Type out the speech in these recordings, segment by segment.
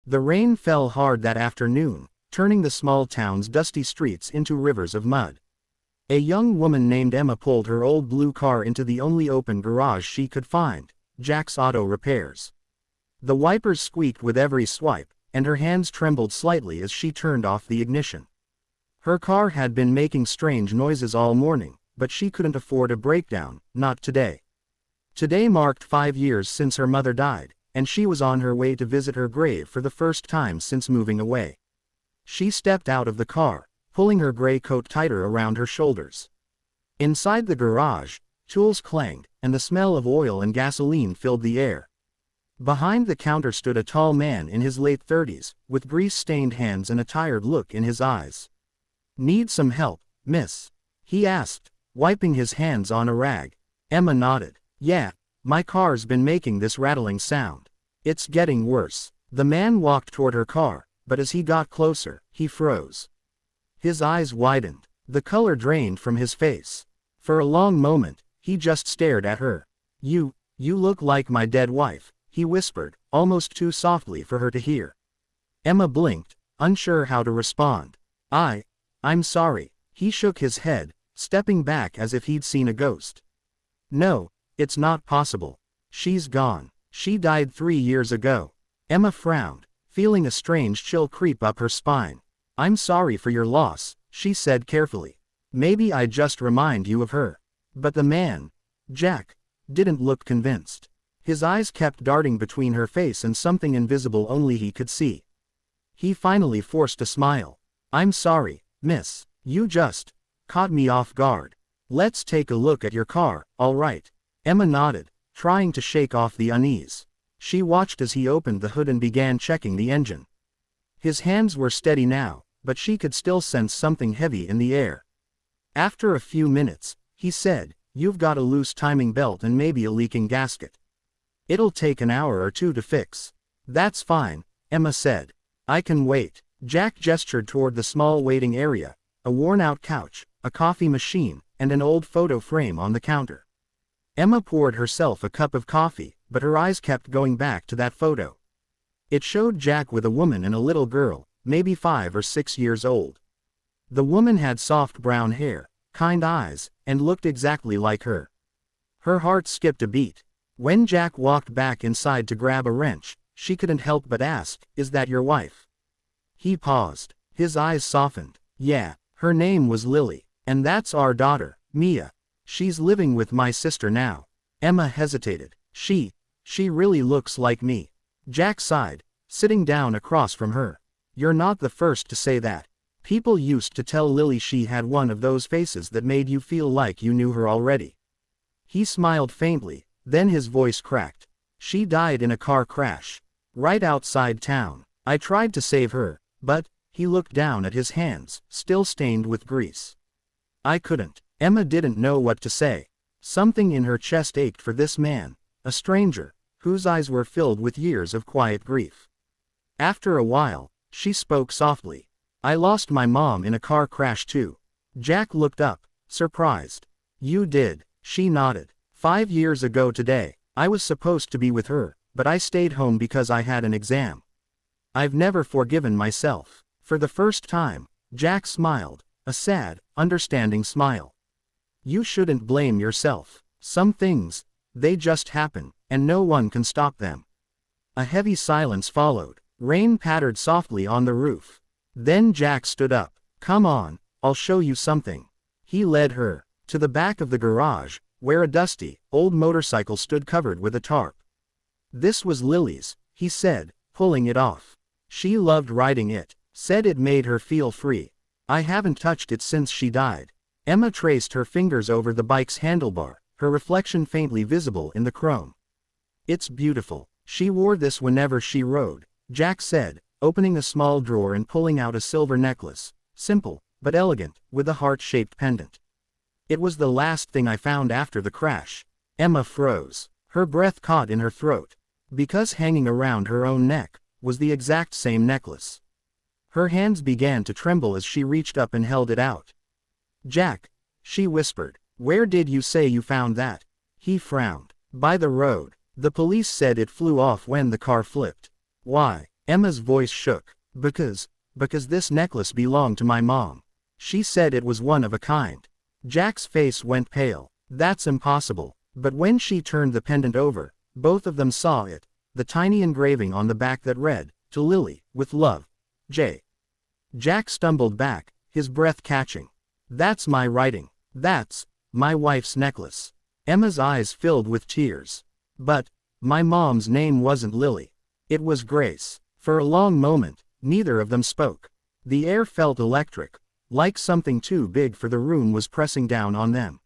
The rain fell hard that afternoon, turning the small town's dusty streets into rivers of mud. A young woman named Emma pulled her old blue car into the only open garage she could find, Jack's Auto Repairs. The wipers squeaked with every swipe, and her hands trembled slightly as she turned off the ignition. Her car had been making strange noises all morning, but she couldn't afford a breakdown, not today. Today marked 5 years since her mother died, and she was on her way to visit her grave for the first time since moving away. She stepped out of the car, pulling her gray coat tighter around her shoulders. Inside the garage, tools clanged, and the smell of oil and gasoline filled the air. Behind the counter stood a tall man in his late 30s, with grease-stained hands and a tired look in his eyes. "Need some help, miss?" he asked, wiping his hands on a rag. Emma nodded. "Yeah, my car's been making this rattling sound. It's getting worse." The man walked toward her car, but as he got closer, he froze. His eyes widened. The color drained from his face. For a long moment, he just stared at her. You look like my dead wife," he whispered, almost too softly for her to hear. Emma blinked, unsure how to respond. I'm sorry." He shook his head, stepping back as if he'd seen a ghost. "No, it's not possible. She's gone. She died 3 years ago." Emma frowned, feeling a strange chill creep up her spine. "I'm sorry for your loss," she said carefully. "Maybe I just remind you of her." But the man, Jack, didn't look convinced. His eyes kept darting between her face and something invisible only he could see. He finally forced a smile. "I'm sorry, miss. You just caught me off guard. Let's take a look at your car, all right?" Emma nodded, trying to shake off the unease. She watched as he opened the hood and began checking the engine. His hands were steady now, but she could still sense something heavy in the air. After a few minutes, he said, "You've got a loose timing belt and maybe a leaking gasket. It'll take an hour or two to fix." "That's fine," Emma said. "I can wait." Jack gestured toward the small waiting area, a worn-out couch, a coffee machine, and an old photo frame on the counter. Emma poured herself a cup of coffee, but her eyes kept going back to that photo. It showed Jack with a woman and a little girl, maybe 5 or 6 years old. The woman had soft brown hair, kind eyes, and looked exactly like her. Her heart skipped a beat. When Jack walked back inside to grab a wrench, she couldn't help but ask, "Is that your wife?" He paused. His eyes softened. "Yeah, her name was Lily, and that's our daughter, Mia. She's living with my sister now." Emma hesitated. She really looks like me." Jack sighed, sitting down across from her. "You're not the first to say that. People used to tell Lily she had one of those faces that made you feel like you knew her already." He smiled faintly, then his voice cracked. "She died in a car crash. Right outside town. I tried to save her, but," he looked down at his hands, still stained with grease. "I couldn't." Emma didn't know what to say. Something in her chest ached for this man, a stranger, whose eyes were filled with years of quiet grief. After a while, she spoke softly. "I lost my mom in a car crash too." Jack looked up, surprised. "You did?" She nodded. 5 years ago today, I was supposed to be with her, but I stayed home because I had an exam. I've never forgiven myself." For the first time, Jack smiled, a sad, understanding smile. "You shouldn't blame yourself. Some things, they just happen, and no one can stop them." A heavy silence followed. Rain pattered softly on the roof. Then Jack stood up. "Come on, I'll show you something." He led her to the back of the garage, where a dusty, old motorcycle stood covered with a tarp. "This was Lily's," he said, pulling it off. "She loved riding it, said it made her feel free. I haven't touched it since she died." Emma traced her fingers over the bike's handlebar, her reflection faintly visible in the chrome. "It's beautiful. She wore this whenever she rode," Jack said, opening a small drawer and pulling out a silver necklace, simple, but elegant, with a heart-shaped pendant. "It was the last thing I found after the crash." Emma froze. Her breath caught in her throat. Because hanging around her own neck was the exact same necklace. Her hands began to tremble as she reached up and held it out. "Jack," she whispered, "where did you say you found that?" He frowned. "By the road. The police said it flew off when the car flipped." "Why?" Emma's voice shook. Because this necklace belonged to my mom. She said it was one of a kind. Jack's face went pale. That's impossible. But when she turned the pendant over, both of them saw it, the tiny engraving on the back that read, "To Lily, with love, J." Jack stumbled back, his breath catching. That's my writing. That's my wife's necklace. Emma's eyes filled with tears. But my mom's name wasn't Lily. It was Grace. For a long moment, neither of them spoke. The air felt electric, like something too big for the room was pressing down on them.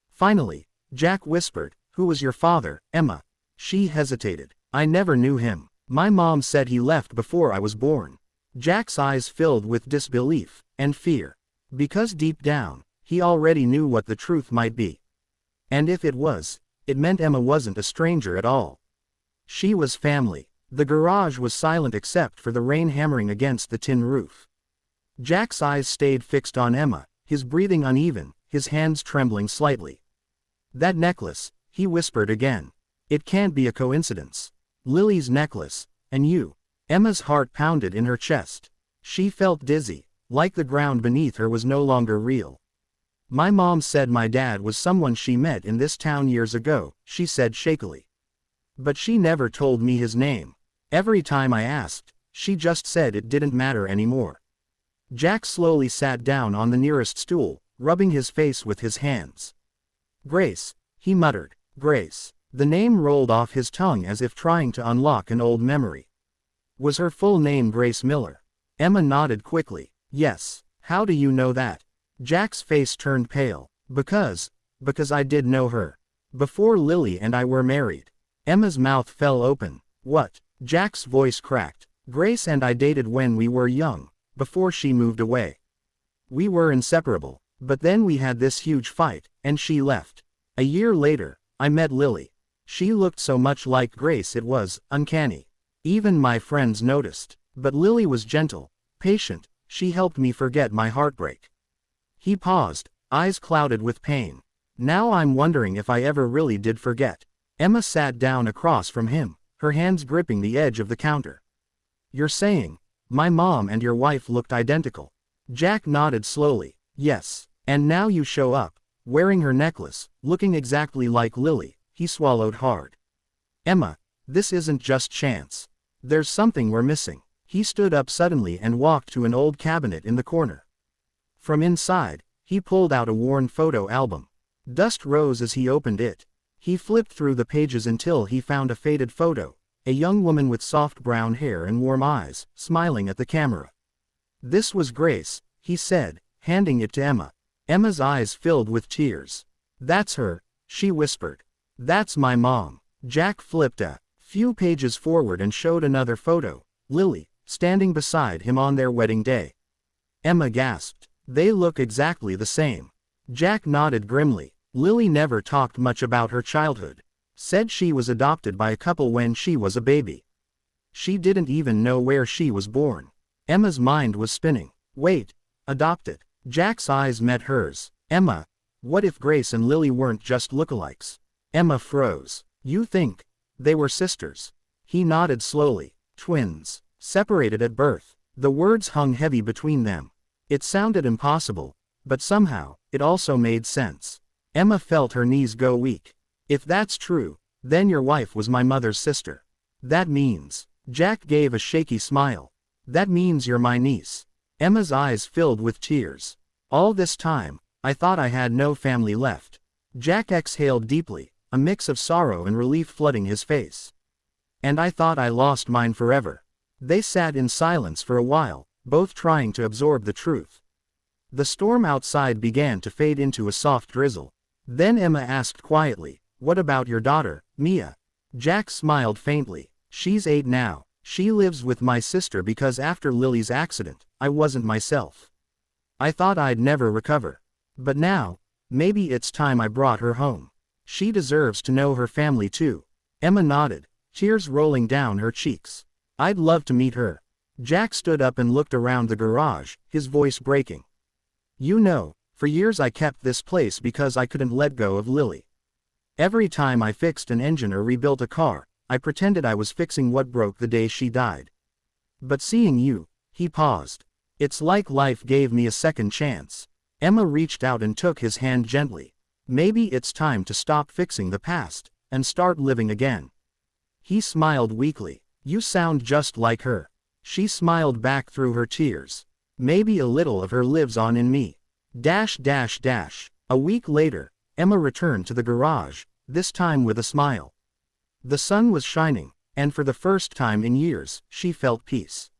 Finally, Jack whispered, "Who was your father, Emma?" She hesitated. "I never knew him. My mom said he left before I was born." Jack's eyes filled with disbelief and fear. Because deep down, he already knew what the truth might be. And if it was, it meant Emma wasn't a stranger at all. She was family. The garage was silent except for the rain hammering against the tin roof. Jack's eyes stayed fixed on Emma, his breathing uneven, his hands trembling slightly. "That necklace," he whispered again. "It can't be a coincidence. Lily's necklace, and you." Emma's heart pounded in her chest. She felt dizzy, like the ground beneath her was no longer real. "My mom said my dad was someone she met in this town years ago," she said shakily. "But she never told me his name. Every time I asked, she just said it didn't matter anymore." Jack slowly sat down on the nearest stool, rubbing his face with his hands. "Grace," he muttered. "Grace." The name rolled off his tongue as if trying to unlock an old memory. Was her full name Grace Miller? Emma nodded quickly. "Yes." "How do you know that?" Jack's face turned pale. Because I did know her. Before Lily and I were married." Emma's mouth fell open. "What?" Jack's voice cracked. "Grace and I dated when we were young, before she moved away. We were inseparable, but then we had this huge fight, and she left. A year later, I met Lily. She looked so much like Grace it was uncanny. Even my friends noticed. But Lily was gentle, patient, she helped me forget my heartbreak." He paused, eyes clouded with pain. "Now I'm wondering if I ever really did forget." Emma sat down across from him, her hands gripping the edge of the counter. "You're saying, my mom and your wife looked identical?" Jack nodded slowly. "Yes. And now you show up, wearing her necklace, looking exactly like Lily." He swallowed hard. "Emma, this isn't just chance. There's something we're missing." He stood up suddenly and walked to an old cabinet in the corner. From inside, he pulled out a worn photo album. Dust rose as he opened it. He flipped through the pages until he found a faded photo, a young woman with soft brown hair and warm eyes, smiling at the camera. "This was Grace," he said, handing it to Emma. Emma's eyes filled with tears. "That's her," she whispered. "That's my mom." Jack flipped a few pages forward and showed another photo, Lily, standing beside him on their wedding day. Emma gasped. "They look exactly the same." Jack nodded grimly. "Lily never talked much about her childhood. Said she was adopted by a couple when she was a baby. She didn't even know where she was born." Emma's mind was spinning. "Wait, adopted?" Jack's eyes met hers. "Emma, what if Grace and Lily weren't just lookalikes?" Emma froze. "You think they were sisters?" He nodded slowly. "Twins. Separated at birth." The words hung heavy between them. It sounded impossible, but somehow, it also made sense. Emma felt her knees go weak. "If that's true, then your wife was my mother's sister. That means..." Jack gave a shaky smile. "That means you're my niece." Emma's eyes filled with tears. "All this time, I thought I had no family left." Jack exhaled deeply, a mix of sorrow and relief flooding his face. "And I thought I lost mine forever." They sat in silence for a while, both trying to absorb the truth. The storm outside began to fade into a soft drizzle. Then Emma asked quietly, "What about your daughter, Mia?" Jack smiled faintly. "She's 8 now. She lives with my sister because after Lily's accident, I wasn't myself. I thought I'd never recover. But now, maybe it's time I brought her home. She deserves to know her family too." Emma nodded, tears rolling down her cheeks. "I'd love to meet her." Jack stood up and looked around the garage, his voice breaking. "You know, for years I kept this place because I couldn't let go of Lily. Every time I fixed an engine or rebuilt a car, I pretended I was fixing what broke the day she died. But seeing you, he paused. It's like life gave me a second chance. Emma reached out and took his hand gently. Maybe it's time to stop fixing the past, and start living again. He smiled weakly. You sound just like her. She smiled back through her tears. Maybe a little of her lives on in me. A week later, Emma returned to the garage, this time with a smile. The sun was shining, and for the first time in years, she felt peace.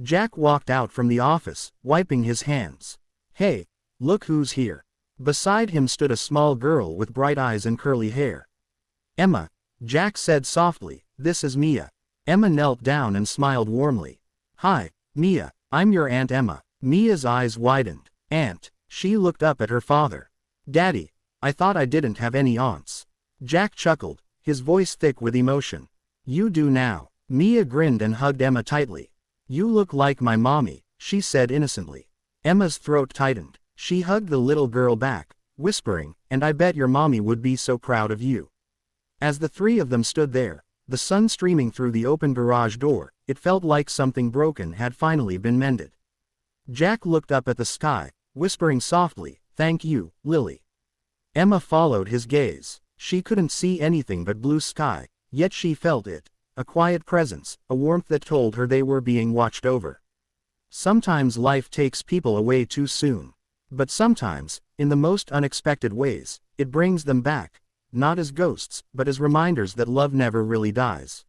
Jack walked out from the office, wiping his hands. Hey, look who's here. Beside him stood a small girl with bright eyes and curly hair. Emma, Jack said softly, this is Mia. Emma knelt down and smiled warmly. Hi, Mia, I'm your Aunt Emma. Mia's eyes widened. Aunt. She looked up at her father. Daddy, I thought I didn't have any aunts. Jack chuckled, his voice thick with emotion. You do now. Mia grinned and hugged Emma tightly. You look like my mommy, she said innocently. Emma's throat tightened. She hugged the little girl back, whispering, and I bet your mommy would be so proud of you. As the three of them stood there, the sun streaming through the open garage door, it felt like something broken had finally been mended. Jack looked up at the sky, whispering softly, thank you, Lily. Emma followed his gaze. She couldn't see anything but blue sky, yet she felt it, a quiet presence, a warmth that told her they were being watched over. Sometimes life takes people away too soon. But sometimes, in the most unexpected ways, it brings them back, not as ghosts, but as reminders that love never really dies.